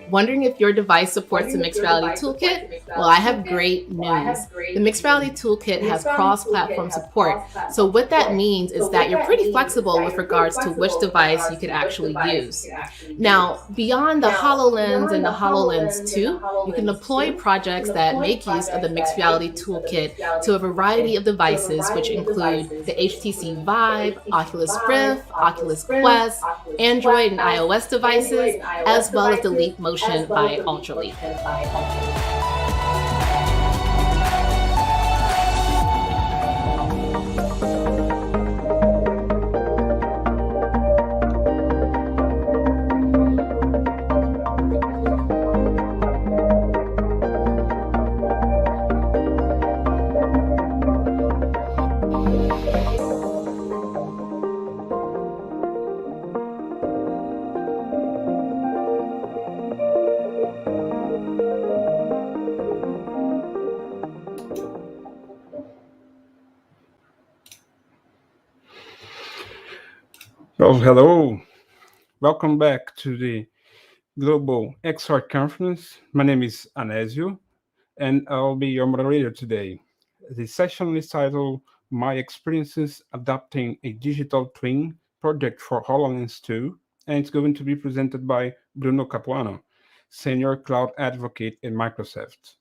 Wondering if your device supports the Mixed Reality Toolkit? Well, I have great news. The Mixed Reality Toolkit has cross-platform support. So what that means is that you're pretty flexible with regards to which device you could actually use. Now, beyond the Hololens and the Hololens 2, you can deploy projects that make use of the Mixed Reality Toolkit to a variety of devices, which include the HTC Vive, Oculus Rift, Oculus Quest, Android and iOS devices, as well as the Leap Motion by Ultraleap. Well, hello. Welcome back to the Global XR Conference. My name is Anesio, and I'll be your moderator today. The session is titled My Experiences Adapting a Digital Twin Project for HoloLens 2, and it's going to be presented by Bruno Capuano, Senior Cloud Advocate at Microsoft.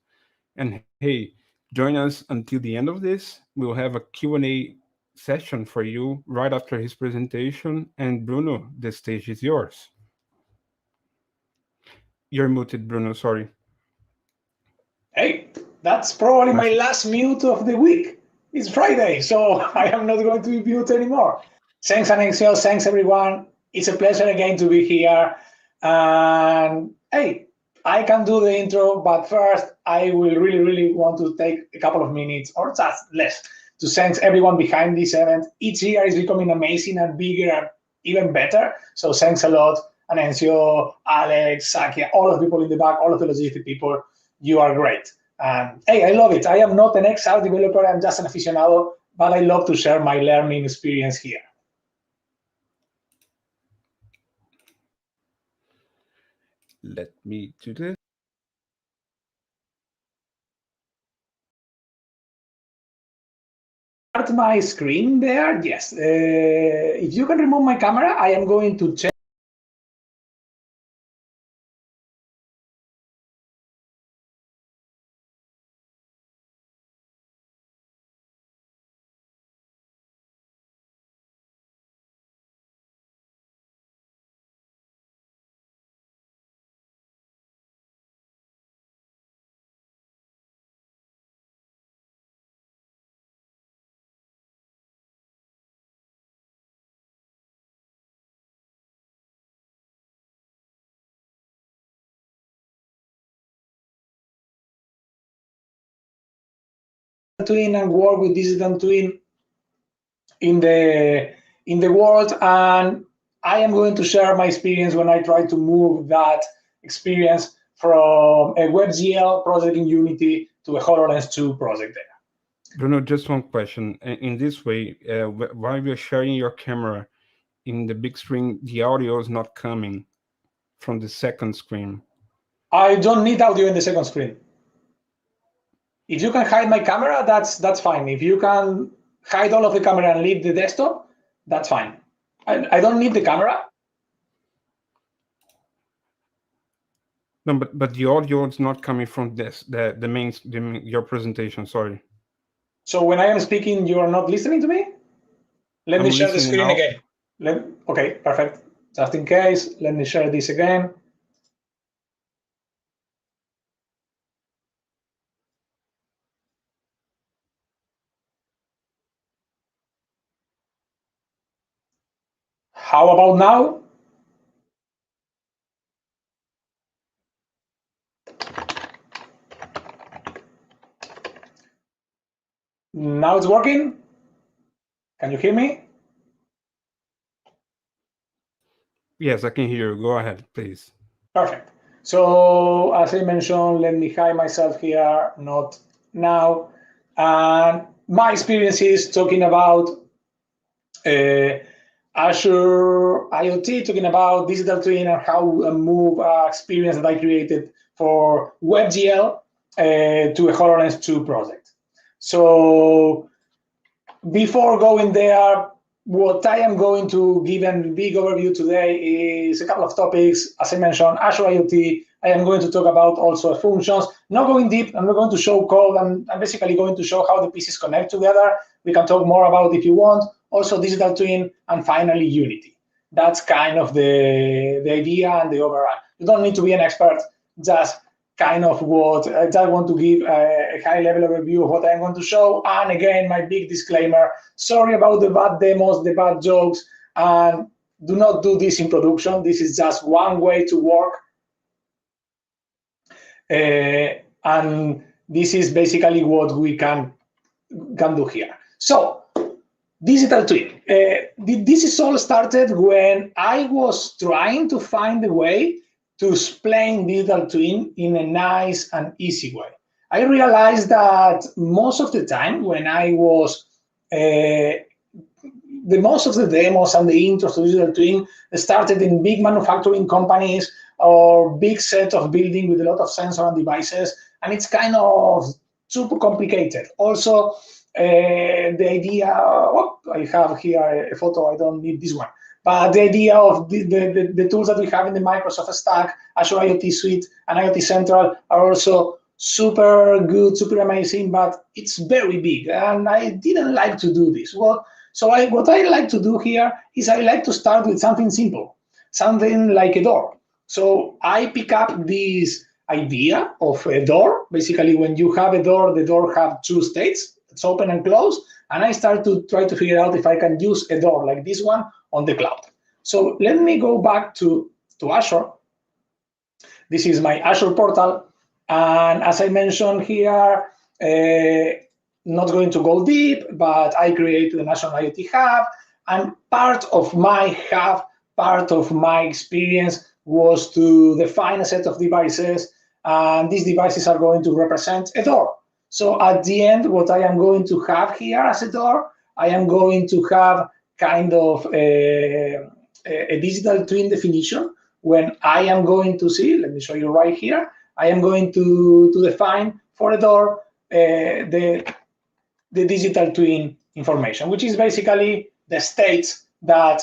And hey, join us until the end of this. We'll have a Q&A session for you right after his presentation. And Bruno, the stage is yours. You're muted, Bruno, sorry. Hey, that's probably my last mute of the week. It's Friday, so I am not going to be mute anymore. Thanks, Anexio. Thanks, everyone. It's a pleasure again to be here. And hey, I can do the intro, but first, I will really want to take a couple of minutes, or just less, to thank everyone behind this event. Each year is becoming amazing and bigger and even better. So thanks a lot, Anencio, Alex, Sakia, all of the people in the back, all of the logistic people. You are great. And hey, I love it. I am not an XR developer. I'm just an aficionado, but I love to share my learning experience here. Let me do this. My screen there, yes. If you can remove my camera, I am going to check. Twin and work with Digital Twin in the world, and I am going to share my experience when I try to move that experience from a WebGL project in Unity to a HoloLens 2 project there. Bruno, just one question. In this way, while you're sharing your camera in the big screen, the audio is not coming from the second screen. I don't need audio in the second screen. If you can hide my camera, that's fine. If you can hide all of the camera and leave the desktop, that's fine. I don't need the camera. No, but the audio is not coming from this, your presentation, sorry. So when I am speaking, you are not listening to me? Let me share the screen now. Again. Okay, perfect. Just in case, let me share this again. How about now? Now it's working? Can you hear me? Yes, I can hear you. Go ahead, please. Perfect. So as I mentioned, let me hide myself here, not now. And my experience is talking about, I Azure IoT, talking about digital twin and how we move experience that I created for WebGL to a HoloLens 2 project. So before going there, what I am going to give a big overview today is a couple of topics. As I mentioned, Azure IoT. I am going to talk about also functions. Not going deep, I'm not going to show code. I'm basically going to show how the pieces connect together. We can talk more about if you want. Also digital twin, and finally Unity. That's kind of the idea and the overall. You don't need to be an expert, just kind of what I just want to give a high-level overview of what I'm going to show. And again, my big disclaimer, sorry about the bad demos, the bad jokes, and do not do this in production. This is just one way to work. And this is basically what we can do here. So, digital twin. This is all started when I was trying to find a way to explain digital twin in a nice and easy way. I realized that most of the time when I was, most of the demos and the intros to digital twin started in big manufacturing companies or big set of building with a lot of sensor and devices, and it's kind of super complicated. Also, the idea, I have here a photo, I don't need this one, but the idea of the tools that we have in the Microsoft stack, Azure IoT Suite and IoT Central are also super good, super amazing, but it's very big, and I didn't like to do this. Well, so what I like to do here is I like to start with something simple, something like a door. So I pick up this idea of a door. Basically, when you have a door, the door has two states. It's open and closed. And I start to try to figure out if I can use a door like this one on the cloud. So let me go back to Azure. This is my Azure portal. And as I mentioned here, not going to go deep, but I created a National IoT Hub. And part of my hub, part of my experience was to define a set of devices. And these devices are going to represent a door. So at the end, what I am going to have here as a door, I am going to have kind of a digital twin definition when I am going to see, let me show you right here, I am going to define for a door the digital twin information, which is basically the states that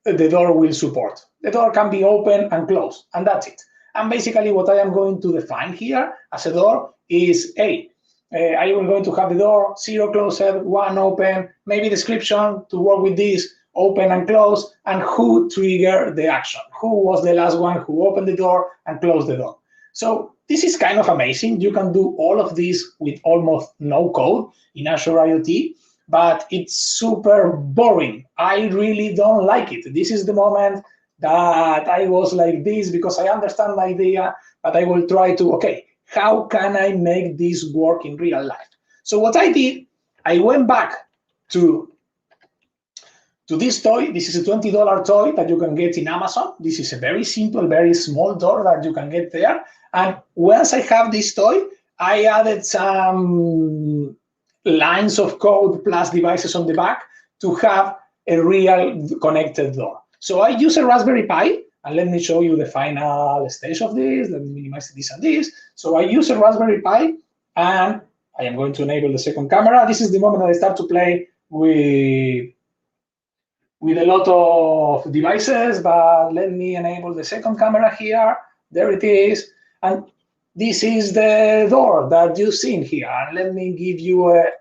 the door will support. The door can be open and closed, and that's it. And basically what I am going to define here as a door is I am going to have the door 0 closed, 1 open, maybe description to work with this, open and close, and who triggered the action. Who was the last one who opened the door and closed the door. So this is kind of amazing. You can do all of this with almost no code in Azure IoT, but it's super boring. I really don't like it. This is the moment that I was like this because I understand the idea, but I will try to, okay, how can I make this work in real life? So what I did, I went back to this toy. This is a $20 toy that you can get in Amazon. This is a very simple, very small door that you can get there. And once I have this toy, I added some lines of code plus devices on the back to have a real connected door. So I use a Raspberry Pi, and let me show you the final stage of this. Let me minimize this and this. So I use a Raspberry Pi, and I am going to enable the second camera. This is the moment that I start to play with a lot of devices, but let me enable the second camera here. There it is. And this is the door that you've seen here. And let me give you a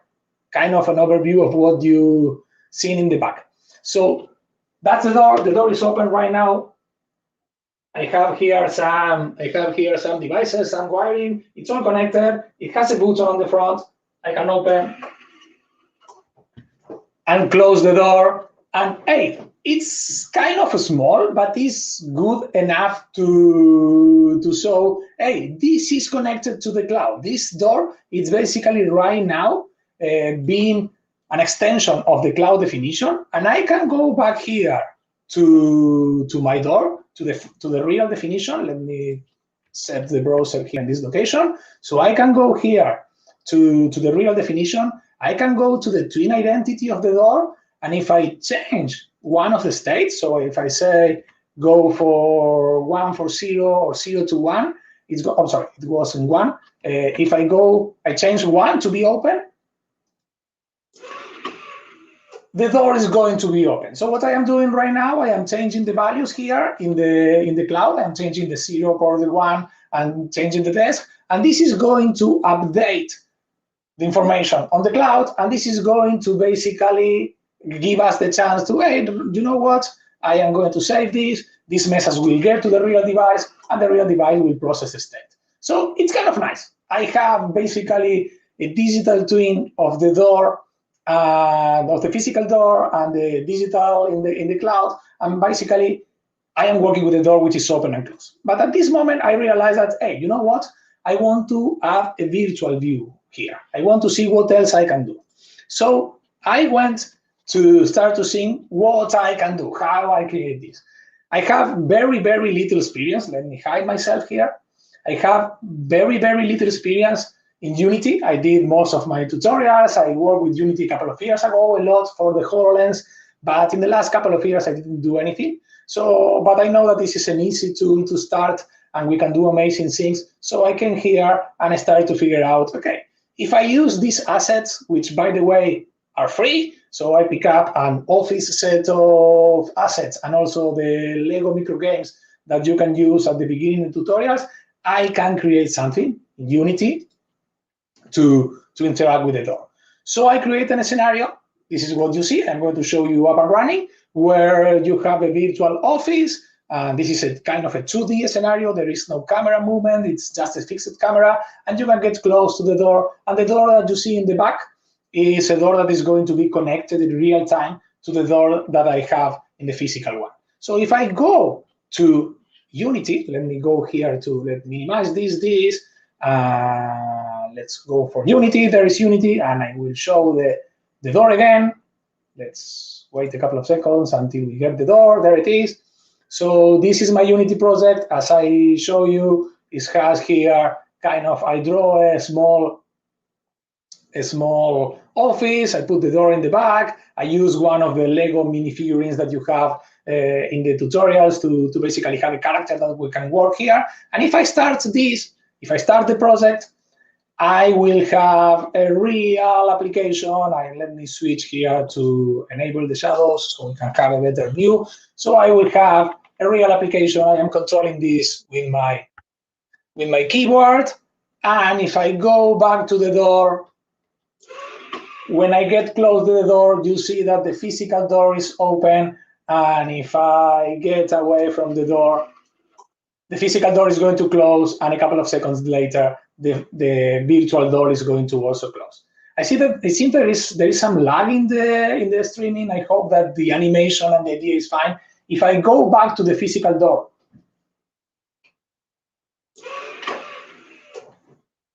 kind of an overview of what you've seen in the back. So that's the door. The door is open right now. I have here some devices, some wiring. It's all connected. It has a button on the front. I can open and close the door. And hey, it's kind of small, but it's good enough to show, hey, this is connected to the cloud. This door is basically right now being an extension of the cloud definition, and I can go back here to my door, to the real definition. Let me set the browser here in this location. So I can go here to the real definition. I can go to the twin identity of the door, And if I change one of the states, so if I say go for 1 for 0 or 0 to 1, it was in 1. If I change 1 to be open, the door is going to be open. So what I am doing right now, I am changing the values here in the cloud. I'm changing the 0 or the 1 and changing the desk. And this is going to update the information on the cloud. And this is going to basically give us the chance to, hey, you know what? I am going to save this. This message will get to the real device, and the real device will process the state. So it's kind of nice. I have basically a digital twin of the door, of the physical door, and the digital in the cloud. And basically, I am working with a door which is open and closed. But at this moment, I realize that, hey, you know what? I want to have a virtual view here. I want to see what else I can do. So I went to start to see what I can do, how I create this. I have very, very little experience. Let me hide myself here. I have very, very little experience in Unity. I did most of my tutorials. I worked with Unity a couple of years ago, a lot for the Hololens, but in the last couple of years, I didn't do anything. So, but I know that this is an easy tool to start, and we can do amazing things. So I came here and I started to figure out, okay, if I use these assets, which by the way are free, so I pick up an Office set of assets and also the Lego micro games that you can use at the beginning of tutorials, I can create something in Unity to interact with the door. So I created a scenario. This is what you see. I'm going to show you up and running, where you have a virtual office. This is a kind of a 2D scenario. There is no camera movement. It's just a fixed camera, and you can get close to the door. And the door that you see in the back is a door that is going to be connected in real time to the door that I have in the physical one. So if I go to Unity, let me go here to minimize this. Let's go for Unity. There is Unity, and I will show the door again. Let's wait a couple of seconds until we get the door. There it is. So this is my Unity project. As I show you, it has here kind of, I draw a small office. I put the door in the back. I use one of the Lego mini figurines that you have in the tutorials to basically have a character that we can work here. And if I start the project, I will have a real application. Let me switch here to enable the shadows so we can have a better view. So I will have a real application. I am controlling this with my keyboard. And if I go back to the door, when I get close to the door, you see that the physical door is open. And if I get away from the door, the physical door is going to close, and a couple of seconds later, the virtual door is going to also close. I see that it seems there is some lag in the streaming. I hope that the animation and the idea is fine. If I go back to the physical door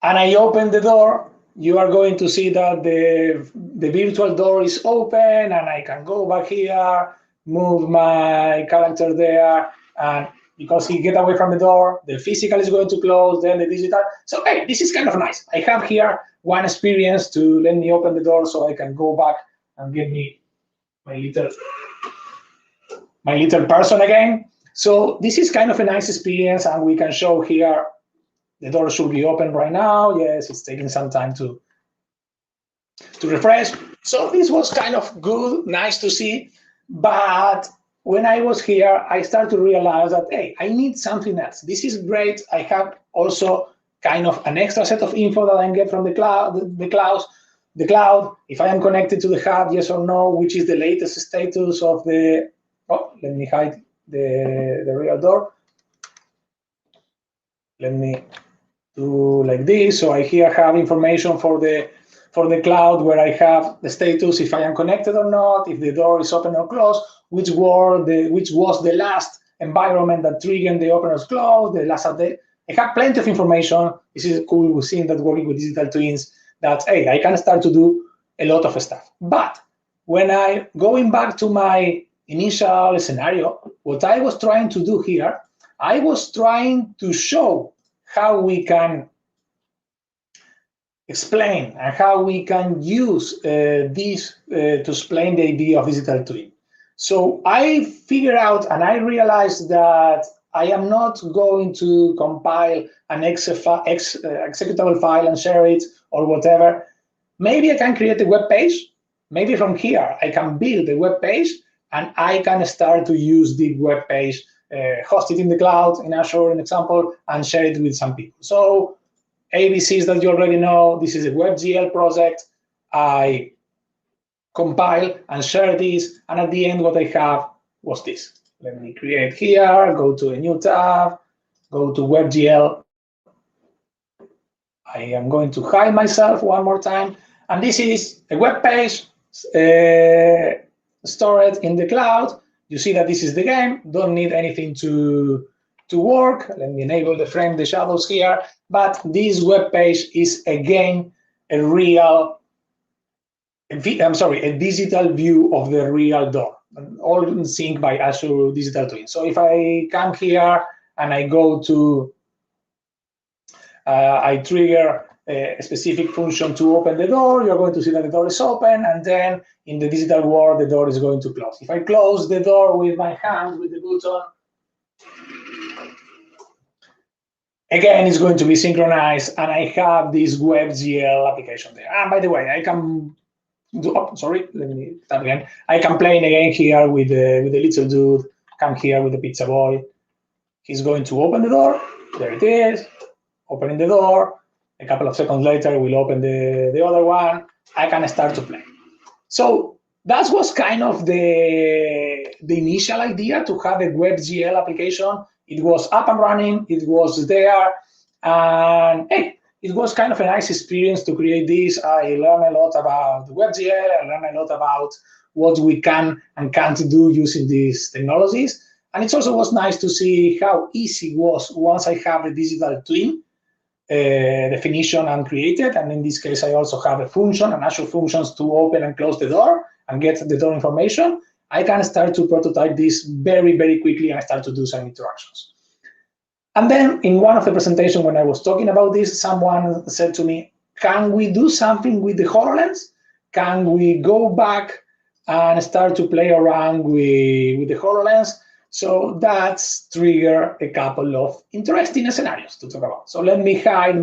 and I open the door, you are going to see that the virtual door is open, and I can go back here, move my character there, and because he get away from the door, the physical is going to close, then the digital. So, hey, this is kind of nice. I have here one experience to let me open the door so I can go back and get me my little person again. So this is kind of a nice experience, and we can show here the door should be open right now. Yes, it's taking some time to refresh. So this was kind of good, nice to see, but when I was here, I started to realize that, hey, I need something else. This is great. I have also kind of an extra set of info that I get from the cloud. If I am connected to the hub, yes or no, which is the latest status of the, let me hide the real door. Let me do like this. So I here have information for the cloud, where I have the status, if I am connected or not, if the door is open or closed, which was the last environment that triggered the open or close, the last update. I have plenty of information. This is cool. We've seen that working with digital twins, that, hey, I can start to do a lot of stuff. But when going back to my initial scenario, what I was trying to do here, I was trying to show how we can explain and how we can use this to explain the idea of digital twin. So I figured out and I realized that I am not going to compile an executable file and share it or whatever. Maybe I can create a web page. Maybe from here I can build a web page and I can start to use the web page, host it in the cloud, in Azure, an example, and share it with some people. So ABCs that you already know, this is a WebGL project. I compile and share this, and at the end what I have was this. Let me create here, go to a new tab, go to WebGL. I am going to hide myself one more time, and this is a web page stored in the cloud. You see that this is the game, don't need anything to work. Let me enable the frame, the shadows here, but this web page is again a digital view of the real door, all in sync by Azure Digital Twin. So if I come here and I go to, I trigger a specific function to open the door, you're going to see that the door is open, and then in the digital world, the door is going to close. If I close the door with my hand, with the button, again, it's going to be synchronized, and I have this WebGL application there. And by the way, I can do, oh, sorry, let me start again. I can play again here with the little dude, come here with the pizza boy. He's going to open the door. There it is, opening the door. A couple of seconds later, we'll open the other one. I can start to play. So that was kind of the initial idea, to have a WebGL application. It was up and running, it was there, and hey, it was kind of a nice experience to create this. I learned a lot about WebGL, I learned a lot about what we can and can't do using these technologies. And it also was nice to see how easy it was once I have the digital twin definition and created. And in this case, I also have a function, an Azure functions to open and close the door and get the door information. I can start to prototype this very, very quickly and start to do some interactions. And then in one of the presentations when I was talking about this, someone said to me, can we do something with the HoloLens? Can we go back and start to play around with the HoloLens? So that's triggered a couple of interesting scenarios to talk about. So let me hide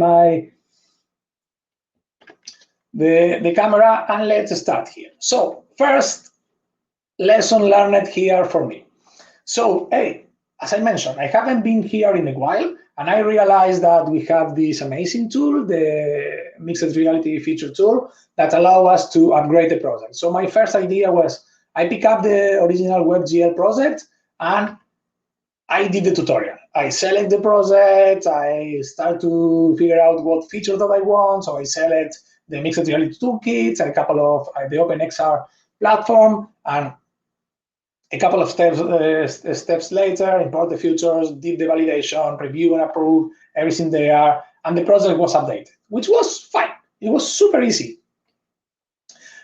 the camera and let's start here. So first, lesson learned here for me. So, hey, as I mentioned, I haven't been here in a while, and I realized that we have this amazing tool, the mixed reality feature tool, that allow us to upgrade the project. So my first idea was, I pick up the original WebGL project, and I did the tutorial. I select the project, I start to figure out what feature that I want, so I select the mixed reality toolkits, a couple of the OpenXR platform, and a couple of steps later, import the features, did the validation, review and approve, everything there, and the project was updated, which was fine. It was super easy.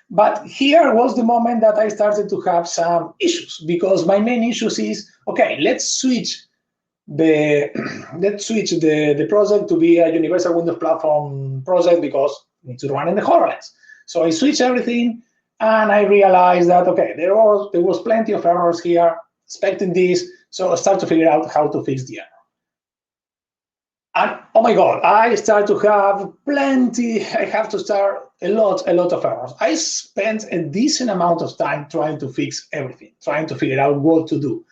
But here was the moment that I started to have some issues, because my main issues is, okay, let's switch the project to be a universal Windows platform project because we need to run in the HoloLens. So I switched everything, and I realized that, okay, there was plenty of errors here, expecting this, so I started to figure out how to fix the error. And oh my God, I start to have plenty, I have to start a lot of errors. I spent a decent amount of time trying to fix everything, trying to figure out what to do.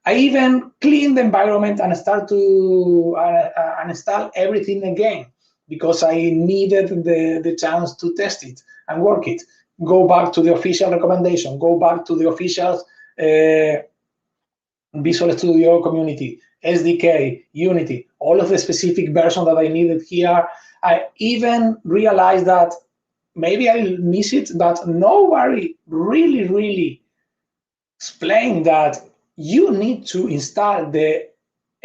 I even cleaned the environment and start to install everything again, because I needed the chance to test it and work it. Go back to the official recommendation, go back to the official Visual Studio community, SDK, Unity, all of the specific version that I needed here. I even realized that maybe I miss it, but nobody really explained that you need to install the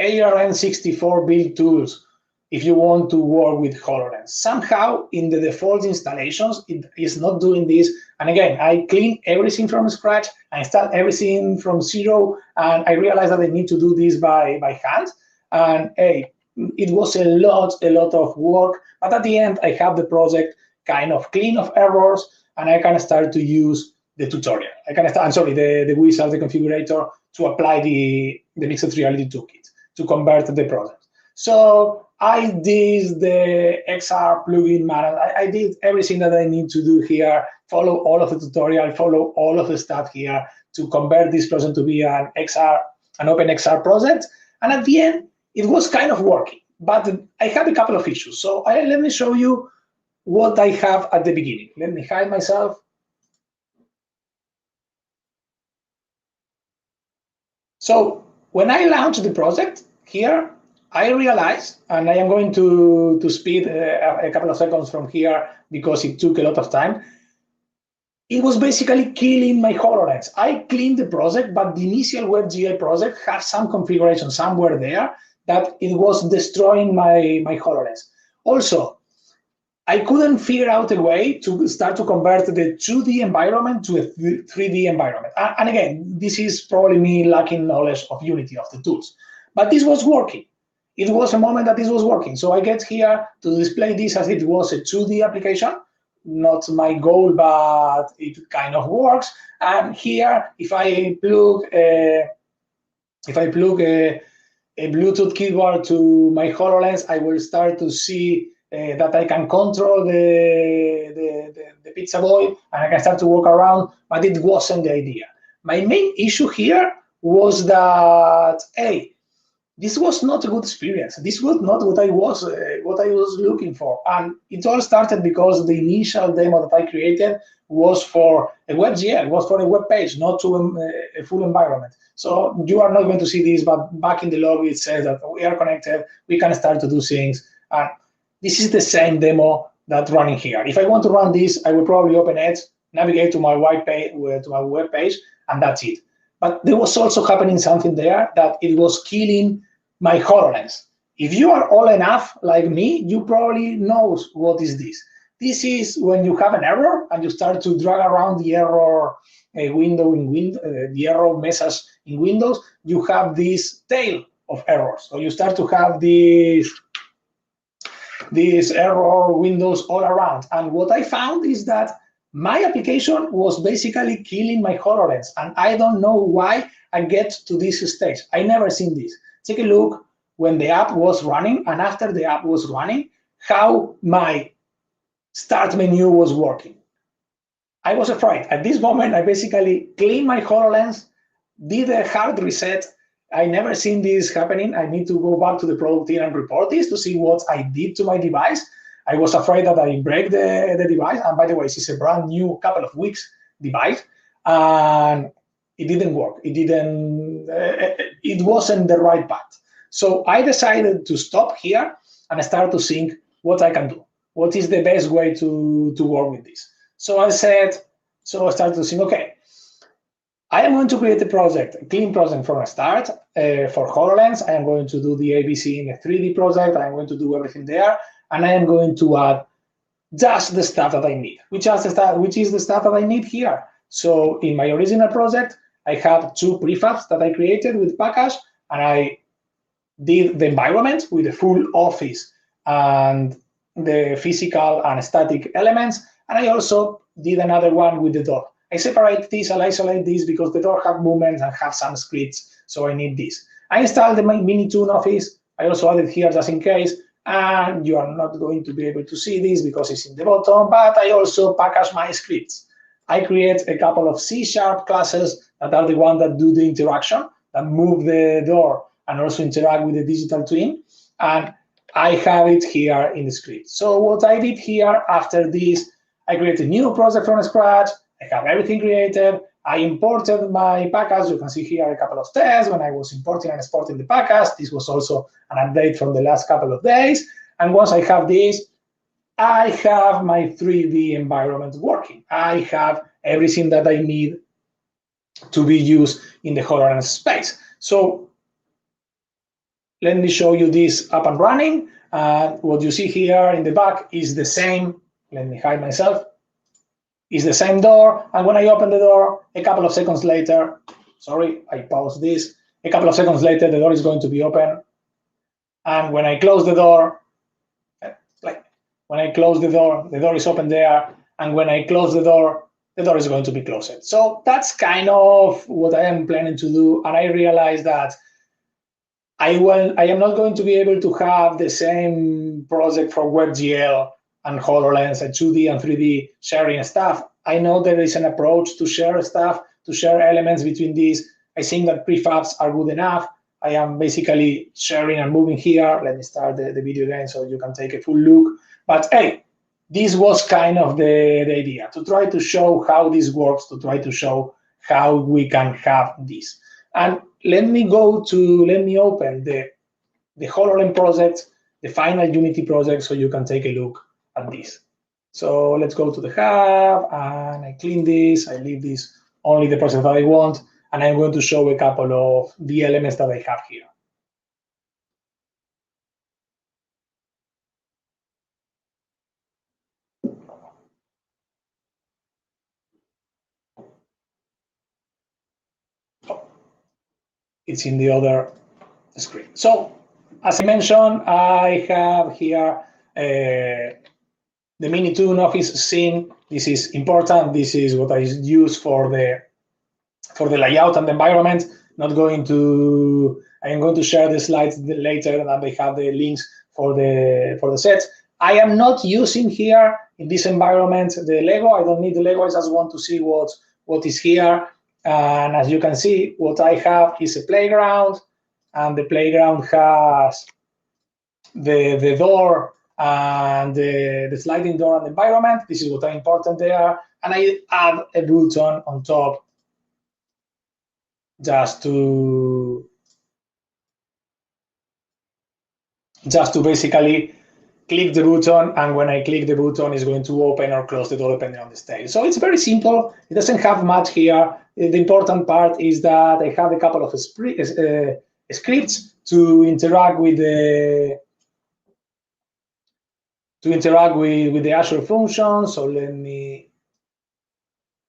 ARM64 build tools if you want to work with HoloLens. Somehow, in the default installations, it is not doing this. And again, I cleaned everything from scratch, I installed everything from zero, and I realized that I need to do this by hand. And hey, It was a lot of work, but at the end, I have the project kind of clean of errors, and I can start to use the tutorial. I can start, I'm sorry, the wizard, the configurator, to apply the mixed reality toolkit to convert the project. So I did the XR plugin manage. I did everything that I need to do here, follow all of the tutorial, follow all of the stuff here to convert this project to be an open XR project. And at the end, it was kind of working, but I had a couple of issues. So let me show you what I have at the beginning. Let me hide myself. So when I launched the project here, I realized, and I am going to speed a couple of seconds from here because it took a lot of time, it was basically killing my HoloLens. I cleaned the project, but the initial WebGL project had some configuration somewhere there that it was destroying my HoloLens. Also, I couldn't figure out a way to start to convert the 2D environment to a 3D environment. And again, this is probably me lacking knowledge of Unity, of the tools. But this was working. It was a moment that this was working. So I get here to display this as it was a 2D application. Not my goal, but it kind of works. And here, if I plug a Bluetooth keyboard to my HoloLens, I will start to see that I can control the pizza boy, and I can start to walk around, but it wasn't the idea. My main issue here was that, hey, this was not a good experience. This was not what I was looking for. And it all started because the initial demo that I created was for a WebGL, was for a web page, not to a full environment. So you are not going to see this, but back in the lobby, it says that we are connected, we can start to do things. And this is the same demo that's running here. If I want to run this, I will probably open it, navigate to my web page, and that's it. But there was also happening something there that it was killing my HoloLens. If you are old enough like me, you probably know what is this. This is when you have an error and you start to drag around the error window in the error message in Windows, you have this tail of errors. So you start to have these error windows all around. And what I found is that my application was basically killing my HoloLens, and I don't know why I get to this stage. I never seen this. Take a look when the app was running, and after the app was running, how my start menu was working. I was afraid. At this moment, I basically cleaned my HoloLens, did a hard reset. I never seen this happening. I need to go back to the product team and report this to see what I did to my device. I was afraid that I break the device. And by the way, this is a brand new couple of weeks device. And it didn't work. It wasn't the right path. So I decided to stop here and start to think what I can do. What is the best way to work with this? So I started to think, okay, I am going to create a project, a clean project from a start for HoloLens. I am going to do the ABC in a 3D project. I am going to do everything there. And I am going to add just the stuff that I need, which is the stuff that I need here. So in my original project, I have 2 prefabs that I created with package, and I did the environment with the full office and the physical and static elements. And I also did another one with the door. I separate this, I'll isolate this because the door have movements and have some scripts, so I need this. I installed the Minitoon office. I also added here just in case, and you are not going to be able to see this because it's in the bottom, but I also package my scripts. I create a couple of C# classes that are the ones that do the interaction, that move the door and also interact with the digital twin. And I have it here in the script. So what I did here after this, I created a new project from scratch. I have everything created. I imported my package. You can see here a couple of tests when I was importing and exporting the package. This was also an update from the last couple of days. And once I have this, I have my 3D environment working. I have everything that I need to be used in the HoloLens space. So let me show you this up and running. What you see here in the back is the same. Let me hide myself. Is the same door. And when I open the door, a couple of seconds later, sorry, I paused this. A couple of seconds later, the door is going to be open. And when I close the door, like when I close the door is open there. And when I close the door is going to be closed. So that's kind of what I am planning to do. And I realized that I am not going to be able to have the same project for WebGL and HoloLens and 2D and 3D sharing stuff. I know there is an approach to share stuff, to share elements between these. I think that prefabs are good enough. I am basically sharing and moving here. Let me start the video again so you can take a full look. But hey, this was kind of the idea, to try to show how this works, to try to show how we can have this. And let me open the HoloLens project, the final Unity project, so you can take a look at this. So let's go to the hub, and I clean this. I leave this only the project that I want, and I'm going to show a couple of the elements that I have here. It's in the other screen. So as I mentioned, I have here the mini toon office scene. This is important. This is what I use for the layout and the environment. I am going to share the slides later, and they have the links for the sets. I am not using here in this environment the Lego. I don't need the Lego. I just want to see what is here. And as you can see, what I have is a playground, and the playground has the door and the sliding door and the environment. This is what is important there. And I add a button on top just to basically click the button, and when I click the button, it's going to open or close the door depending on the state. So it's very simple. It doesn't have much here. The important part is that I have a couple of scripts to interact with the Azure function. So let me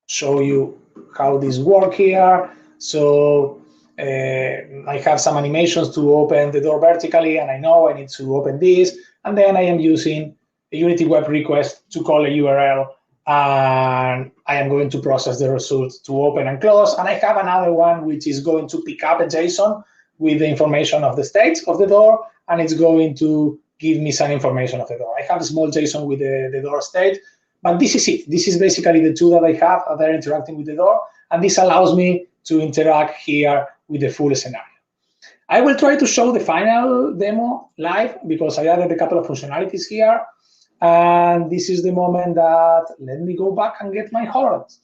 show you how this works here. So I have some animations to open the door vertically, and I know I need to open this. And then I am using a Unity web request to call a URL, and I am going to process the result to open and close. And I have another one which is going to pick up a JSON with the information of the state of the door, and it's going to give me some information of the door. I have a small JSON with the door state, but this is it. This is basically the two that I have that are interacting with the door, and this allows me to interact here with the full scenario. I will try to show the final demo live because I added a couple of functionalities here. And this is the moment that, let me go back and get my HoloLens.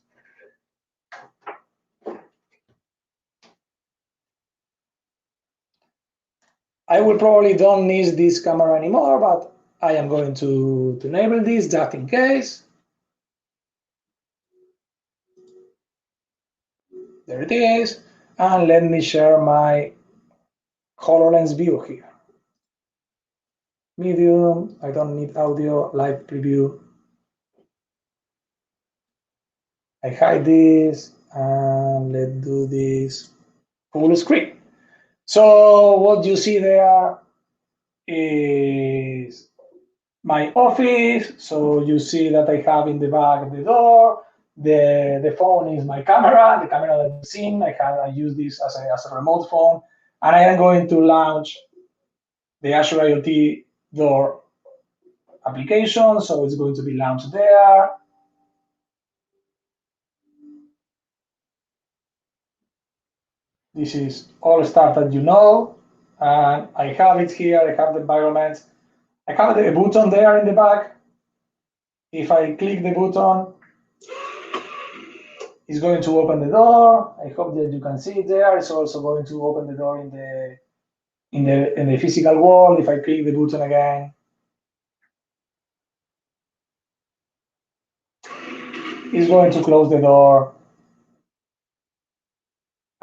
I will probably don't need this camera anymore, but I am going to enable this just in case. There it is. And let me share my HoloLens view here. Medium, I don't need audio, live preview. I hide this, and let's do this full screen. So what you see there is my office. So you see that I have in the back of the door. The phone is my camera, the camera that you've seen. I use this as a remote phone. And I am going to launch the Azure IoT door application. So it's going to be launched there. This is all stuff that you know. And I have it here. I have the environment. I have a button there in the back. If I click the button, it's going to open the door. I hope that you can see it there. It's also going to open the door in the physical world. If I click the button again, it's going to close the door,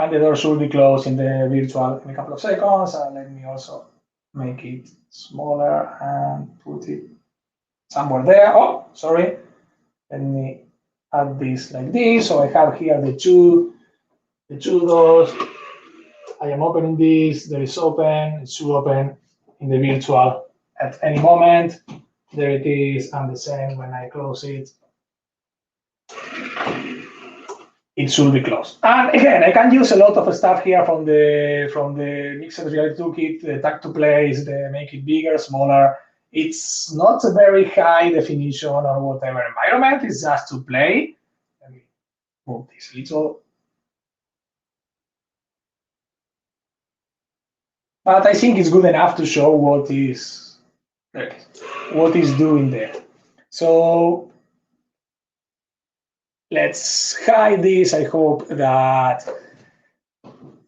and the door should be closed in the virtual in a couple of seconds. And let me also make it smaller and put it somewhere there. Oh, sorry. Let me add this like this. So I have here the two doors. I am opening this. There is open. It should open in the virtual at any moment. There it is, and the same when I close it. It should be closed. And again, I can use a lot of stuff here from the mixed reality toolkit, the tag to place, the make it bigger, smaller. It's not a very high definition or whatever environment. It's just to play. Let me move this little. But I think it's good enough to show what is doing there. So let's hide this. I hope that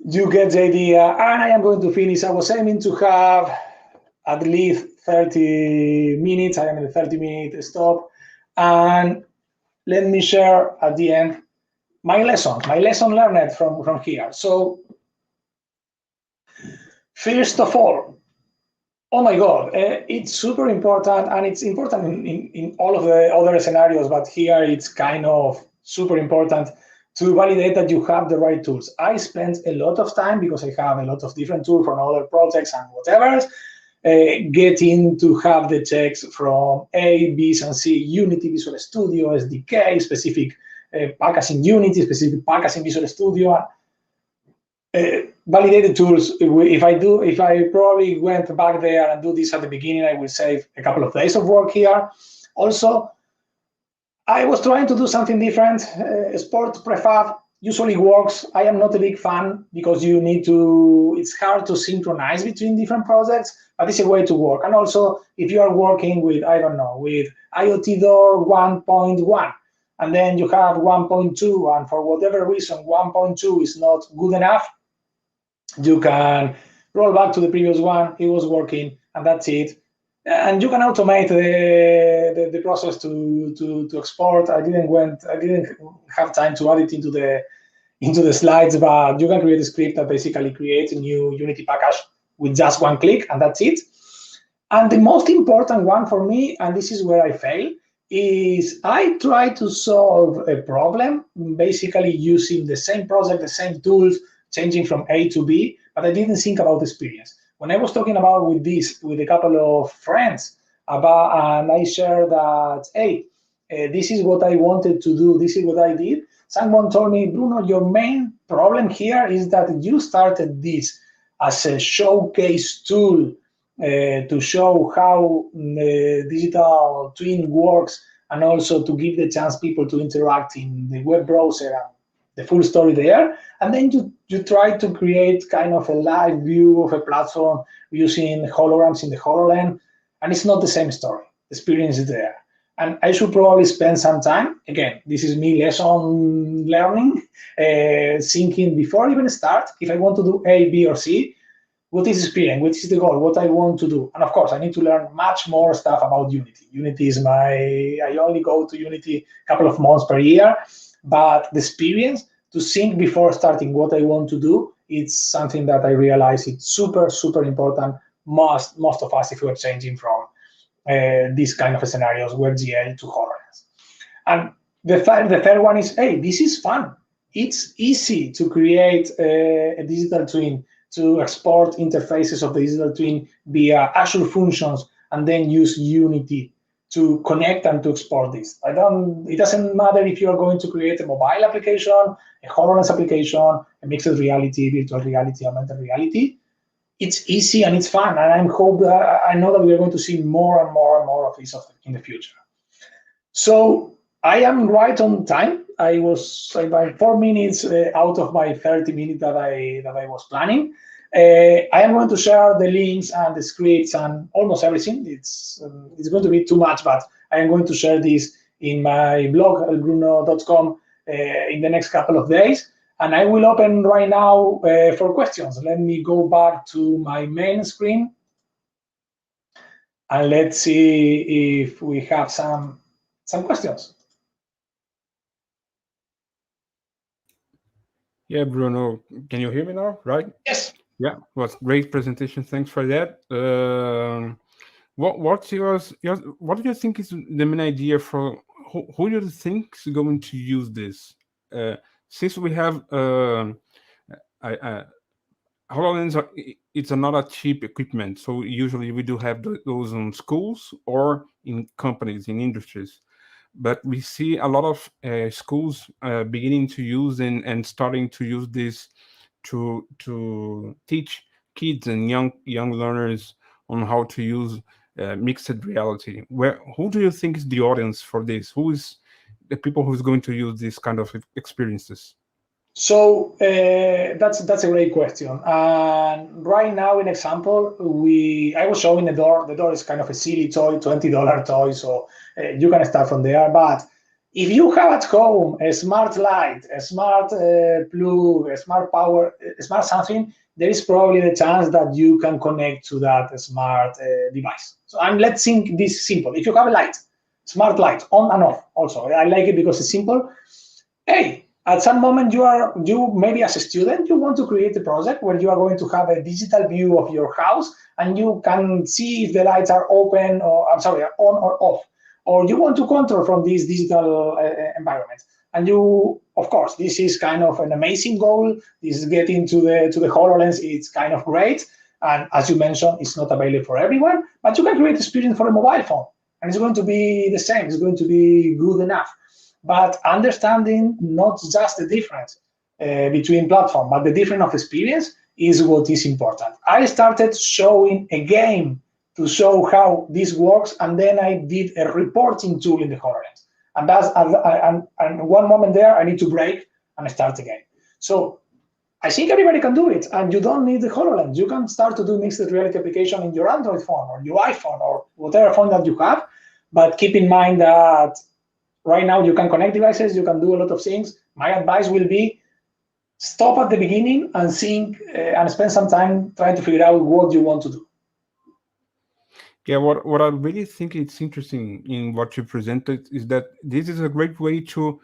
you get the idea. And I am going to finish. I was aiming to have at least 30 minutes. I am in a 30-minute stop. And let me share at the end my lesson learned from here. So first of all, oh my God, it's super important, and it's important in all of the other scenarios, but here it's kind of super important to validate that you have the right tools. I spent a lot of time, because I have a lot of different tools from other projects and whatever, getting to have the checks from A, B, and C, Unity, Visual Studio, SDK, specific packaging Unity, specific packaging Visual Studio, validated tools. If I probably went back there and do this at the beginning, I will save a couple of days of work here. Also, I was trying to do something different. Sport prefab usually works. I am not a big fan, because it's hard to synchronize between different projects, but it's a way to work. And also, if you are working with, I don't know, with IoT Door 1.1, and then you have 1.2, and for whatever reason 1.2 is not good enough, you can roll back to the previous one. It was working, and that's it. And you can automate the process to export. I didn't have time to add it into the slides, but you can create a script that basically creates a new Unity package with just one click, and that's it. And the most important one for me, and this is where I fail, is I try to solve a problem basically using the same project, the same tools, changing from A to B, but I didn't think about the experience. When I was talking about with a couple of friends and I shared that, hey, this is what I wanted to do, this is what I did, someone told me, Bruno, your main problem here is that you started this as a showcase tool to show how the digital twin works, and also to give the chance people to interact in the web browser and the full story there. And then you try to create kind of a live view of a platform using holograms in the Hololens, and it's not the same story. The experience is there. And I should probably spend some time, again, this is me lesson learning, thinking before I even start, if I want to do A, B, or C, what is the experience, what is the goal, what I want to do. And of course, I need to learn much more stuff about Unity. Unity is I only go to Unity a couple of months per year, but the experience to think before starting what I want to do, it's something that I realize it's super, super important. Most of us, if we're changing from these kind of scenarios, WebGL to Hololens. And the third one is, hey, this is fun. It's easy to create a digital twin, to export interfaces of the digital twin via Azure functions, and then use Unity to connect and to export this. It doesn't matter if you are going to create a mobile application, a HoloLens application, a mixed reality, virtual reality, augmented reality. It's easy and it's fun, and I know that we are going to see more and more and more of this in the future. So I am right on time. I was by 4 minutes out of my 30 minutes that I was planning. I am going to share the links and the scripts and almost everything. It's going to be too much, but I am going to share this in my blog, elbruno.com, in the next couple of days. And I will open right now for questions. Let me go back to my main screen. And let's see if we have some questions. Yeah, Bruno, can you hear me now, right? Yes. Yeah, was great presentation. Thanks for that. What do you think is the main idea for who do you think is going to use this? Since we have HoloLens it's not a cheap equipment, so usually we do have those in schools or in companies, in industries. But we see a lot of schools beginning to use and starting to use this to teach kids and young learners on how to use mixed reality. Who do you think is the audience for this? Who is the people who's going to use this kind of experiences? So that's a great question. And right now, in example, I was showing the door. The door is kind of a silly toy, $20 toy, so you can start from there. But if you have at home a smart light, a smart plug, a smart power, a smart something, there is probably the chance that you can connect to that smart device. So let's think this simple. If you have a light, smart light, on and off. Also, I like it because it's simple. Hey, at some moment you maybe as a student, you want to create a project where you are going to have a digital view of your house and you can see if the lights are open or on or off, or you want to control from this digital environment. And you, of course, this is kind of an amazing goal. This is getting to the HoloLens. It's kind of great. And as you mentioned, it's not available for everyone, but you can create experience for a mobile phone. And it's going to be the same. It's going to be good enough. But understanding not just the difference between platform, but the difference of experience is what is important. I started showing a game to show how this works, and then I did a reporting tool in the HoloLens. And one moment there, I need to break and start again. So I think everybody can do it, and you don't need the HoloLens. You can start to do mixed reality application in your Android phone or your iPhone or whatever phone that you have, but keep in mind that right now, you can connect devices, you can do a lot of things. My advice will be stop at the beginning and think and spend some time trying to figure out what you want to do. Yeah, what I really think it's interesting in what you presented is that this is a great way to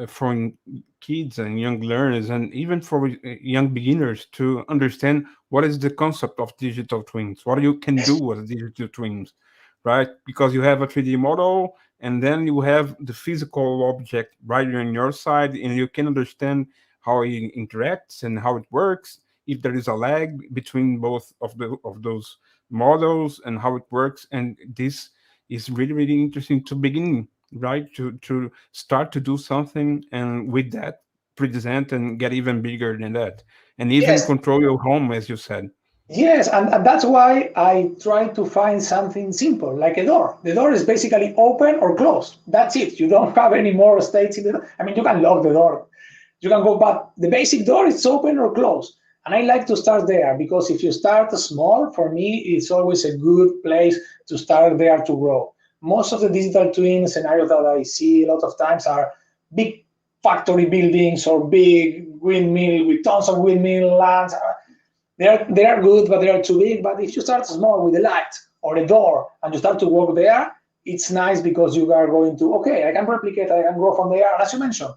for kids and young learners and even for young beginners to understand what is the concept of digital twins, what you can do with digital twins, right? Because you have a 3D model and then you have the physical object right on your side, and you can understand how it interacts and how it works. If there is a lag between both of those models and how it works, and this is really interesting to begin, right? To start to do something, and with that present and get even bigger than that, and even Yes. control your home, as you said. Yes, and that's why I try to find something simple, like a door. The door is basically open or closed. That's it. You don't have any more states in the door. I mean, you can lock the door. You can go, but the basic door is open or closed. And I like to start there because if you start small, for me, it's always a good place to start there to grow. Most of the digital twin scenarios that I see a lot of times are big factory buildings or big windmill with tons of windmill lands. They are good, but they are too big. But if you start small with a light or a door and you start to work there, it's nice because you are going to, okay, I can replicate, I can grow from there. And as you mentioned,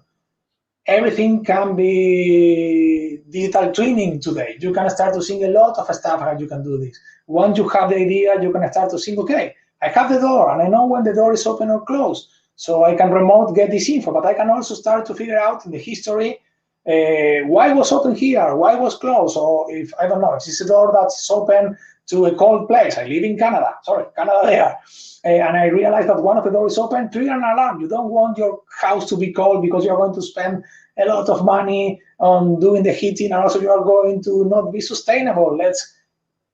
everything can be digital twinning today. You can start to see a lot of stuff how you can do this. Once you have the idea, you can start to think, okay, I have the door and I know when the door is open or closed. So I can remote get this info, but I can also start to figure out in the history why was open here, why was closed, or if, I don't know, if it's a door that's open to a cold place. I live in Canada, Canada there. And I realized that one of the doors is open, trigger an alarm. You don't want your house to be cold because you're going to spend a lot of money on doing the heating, and also you are going to not be sustainable.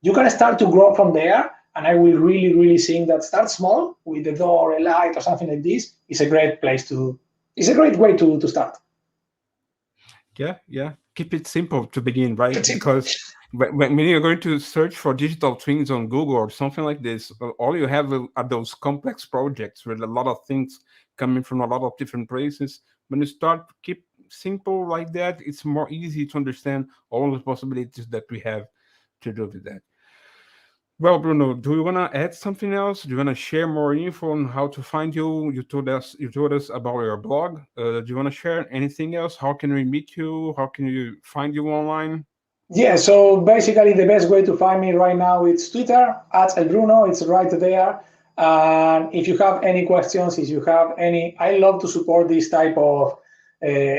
You can start to grow from there, and I will really think that start small with the door, a light, or something like this is a great place to, it's a great way to start. Yeah. Keep it simple to begin, right? Because when you're going to search for digital twins on Google or something like this, all you have are those complex projects with a lot of things coming from a lot of different places. When you start to keep simple like that, it's more easy to understand all the possibilities that we have to do with that. Well, Bruno, do you want to add something else? Do you want to share more info on how to find you? You told us about your blog. Do you want to share anything else? How can we meet you? How can you find you online? Yeah, so basically the best way to find me right now is Twitter, @elbruno, it's right there. And if you have any questions, if you have any, I love to support this type of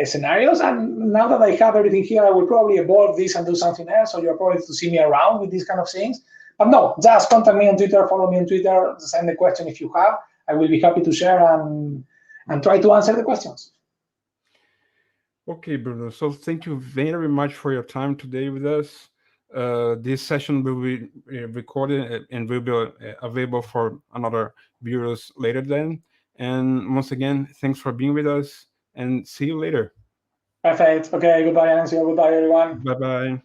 scenarios. And now that I have everything here, I will probably evolve this and do something else. So you're probably to see me around with these kind of things. But no, just contact me on Twitter, follow me on Twitter, send the question if you have. I will be happy to share and try to answer the questions. Okay, Bruno. So thank you very much for your time today with us. This session will be recorded and will be available for another viewers later then. And once again, thanks for being with us and see you later. Perfect. Okay, goodbye, Anancio. Goodbye, everyone. Bye-bye.